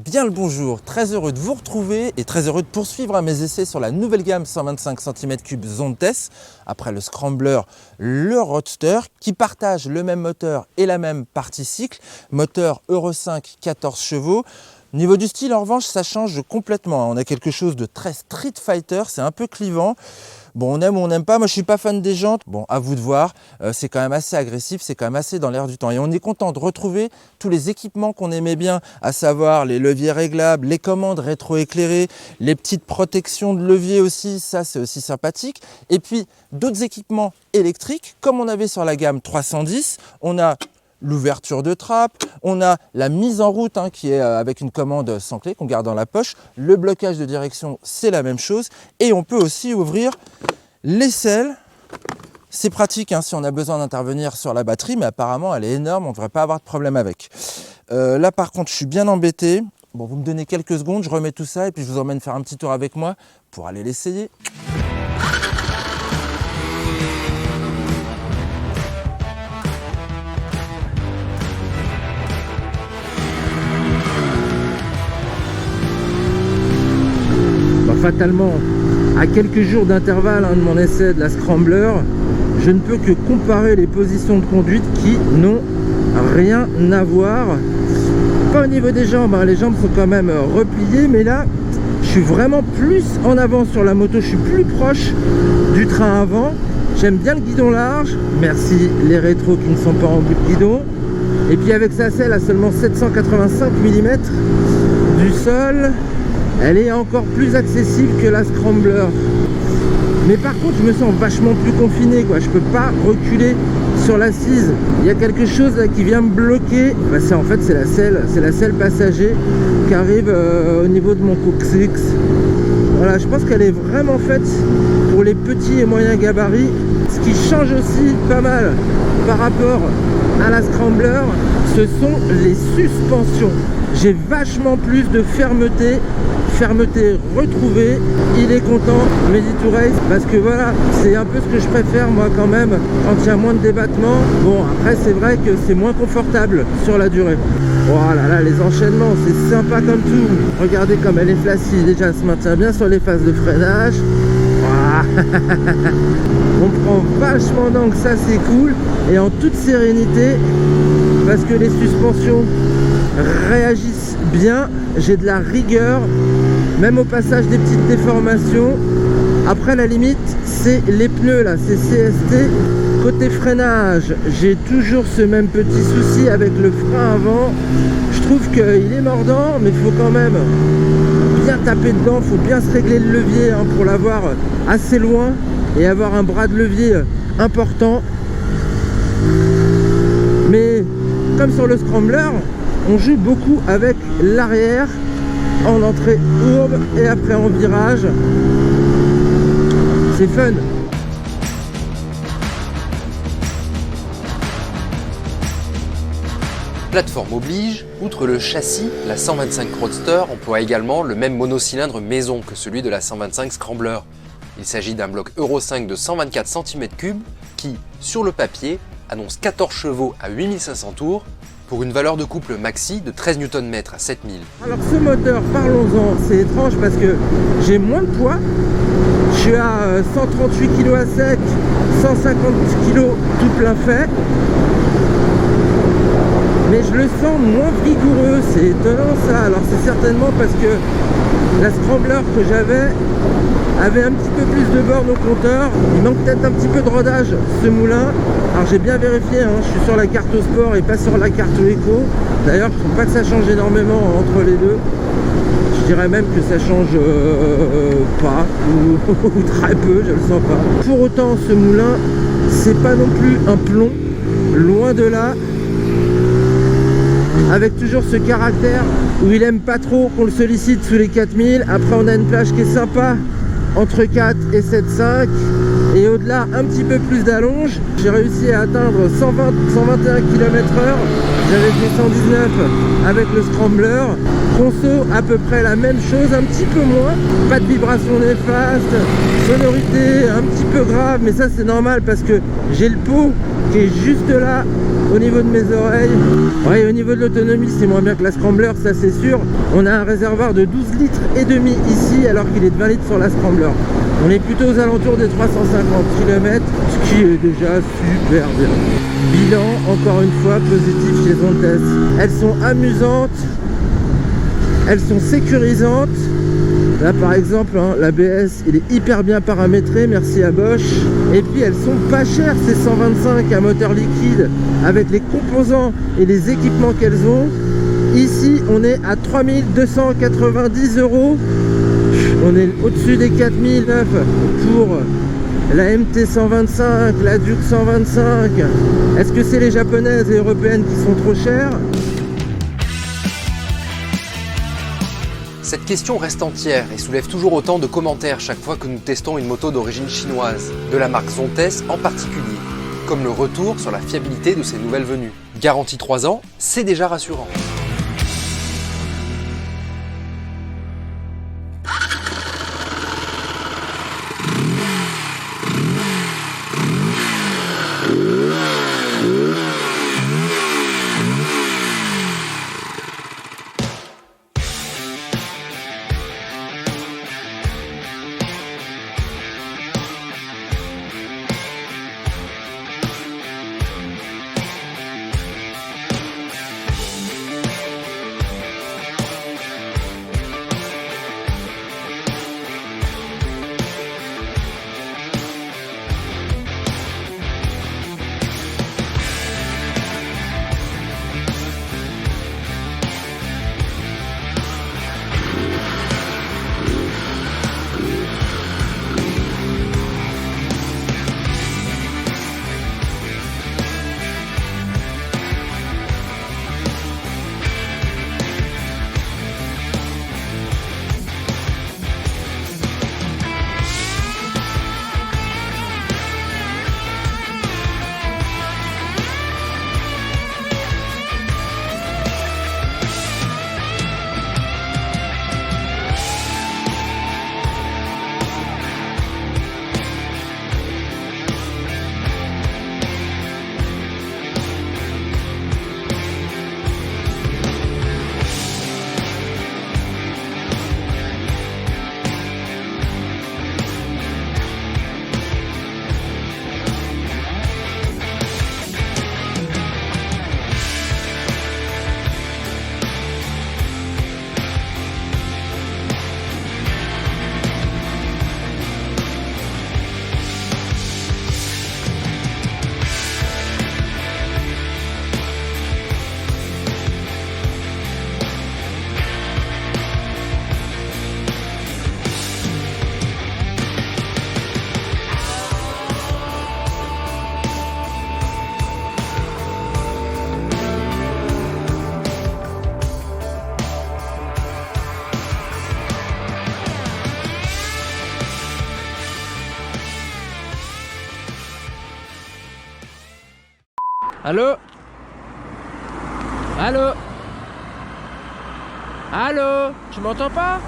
Bien le bonjour, très heureux de vous retrouver et très heureux de poursuivre mes essais sur la nouvelle gamme 125 cm3 Zontes, après le Scrambler, le Roadster, qui partagent le même moteur et la même partie cycle, moteur Euro 5 14 chevaux. Au niveau du style, en revanche, ça change complètement. On a quelque chose de très Street Fighter, c'est un peu clivant. Bon, on aime ou on n'aime pas, moi je suis pas fan des jantes, bon à vous de voir, c'est quand même assez agressif, c'est quand même assez dans l'air du temps. Et on est content de retrouver tous les équipements qu'on aimait bien, à savoir les leviers réglables, les commandes rétroéclairées, les petites protections de levier aussi, ça c'est aussi sympathique. Et puis d'autres équipements électriques, comme on avait sur la gamme 310, on a l'ouverture de trappe, on a la mise en route qui est avec une commande sans clé qu'on garde dans la poche, le blocage de direction c'est la même chose et on peut aussi ouvrir l'aisselle. C'est pratique si on a besoin d'intervenir sur la batterie, mais apparemment elle est énorme, on ne devrait pas avoir de problème avec. Là par contre je suis bien embêté. Bon, vous me donnez quelques secondes, je remets tout ça et puis je vous emmène faire un petit tour avec moi pour aller l'essayer. Fatalement, à quelques jours d'intervalle de mon essai de la Scrambler, je ne peux que comparer les positions de conduite qui n'ont rien à voir. Pas au niveau des jambes, les jambes sont quand même repliées, mais là, je suis vraiment plus en avant sur la moto, je suis plus proche du train avant. J'aime bien le guidon large, merci les rétros qui ne sont pas en bout de guidon. Et puis avec sa selle à seulement 785 mm du sol, elle est encore plus accessible que la Scrambler. Mais par contre, je me sens vachement plus confiné, quoi. Je peux pas reculer sur l'assise. Il y a quelque chose là qui vient me bloquer. En fait, c'est la selle passager qui arrive au niveau de mon coccyx. Voilà, je pense qu'elle est vraiment faite pour les petits et moyens gabarits. Ce qui change aussi pas mal par rapport à la Scrambler, ce sont les suspensions. J'ai vachement plus de fermeté retrouvée. Il est content, Medi2 Race, parce que voilà, c'est un peu ce que je préfère moi quand même quand il y a moins de débattement. Bon, après c'est vrai que c'est moins confortable sur la durée. Oh là là, les enchaînements, c'est sympa comme tout. Regardez comme elle est flashy, déjà elle se maintient bien sur les phases de freinage. On prend vachement d'angle, ça c'est cool, et en toute sérénité parce que les suspensions réagissent bien, j'ai de la rigueur même au passage des petites déformations. Après la limite c'est les pneus là, c'est CST. Côté freinage, j'ai toujours ce même petit souci avec le frein avant. Je trouve qu'il est mordant, mais il faut quand même bien taper dedans, il faut bien se régler le levier pour l'avoir assez loin et avoir un bras de levier important. Mais comme sur le Scrambler, on joue beaucoup avec l'arrière en entrée courbe et après en virage. C'est fun. Plateforme oblige, outre le châssis, la 125 Roadster emploie également le même monocylindre maison que celui de la 125 Scrambler. Il s'agit d'un bloc Euro 5 de 124 cm3 qui, sur le papier, annonce 14 chevaux à 8500 tours pour une valeur de couple maxi de 13 Nm à 7000. Alors ce moteur, parlons-en, c'est étrange parce que j'ai moins de poids. Je suis à 138 kg à sec, 150 kg tout plein fait. Mais je le sens moins vigoureux, c'est étonnant ça. Alors c'est certainement parce que la Scrambler que j'avais avait un petit peu plus de bornes au compteur. Il manque peut-être un petit peu de rodage ce moulin. Alors j'ai bien vérifié, je suis sur la carte au sport et pas sur la carte éco. D'ailleurs je trouve pas que ça change énormément entre les deux. Je dirais même que ça change pas ou très peu, je le sens pas. Pour autant ce moulin c'est pas non plus un plomb, loin de là. Avec toujours ce caractère où il aime pas trop qu'on le sollicite sous les 4000. Après on a une plage qui est sympa entre 4 et 7,5 et au-delà un petit peu plus d'allonge. J'ai réussi à atteindre 121 km/h. J'avais fait 119 avec le Scrambler. Conso à peu près la même chose, un petit peu moins. Pas de vibration néfaste, sonorité un petit peu grave, mais ça c'est normal parce que j'ai le pot qui est juste là au niveau de mes oreilles. Ouais, au niveau de l'autonomie, c'est moins bien que la Scrambler, ça c'est sûr. On a un réservoir de 12 litres et demi ici, alors qu'il est de 20 litres sur la Scrambler. On est plutôt aux alentours des 350 km, ce qui est déjà super bien. Bilan, encore une fois, positif chez Zontes. Elles sont amusantes, elles sont sécurisantes. Là par exemple, hein, l'ABS il est hyper bien paramétré, merci à Bosch. Et puis elles sont pas chères, ces 125 à moteur liquide, avec les composants et les équipements qu'elles ont. Ici on est à 3290 €. On est au-dessus des 4000 pour la MT 125, la Duke 125. Est-ce que c'est les japonaises et européennes qui sont trop chères? Cette question reste entière et soulève toujours autant de commentaires chaque fois que nous testons une moto d'origine chinoise, de la marque Zontes en particulier, comme le retour sur la fiabilité de ces nouvelles venues. Garantie 3 ans, c'est déjà rassurant. Allô? Allô? Allô? Tu m'entends pas?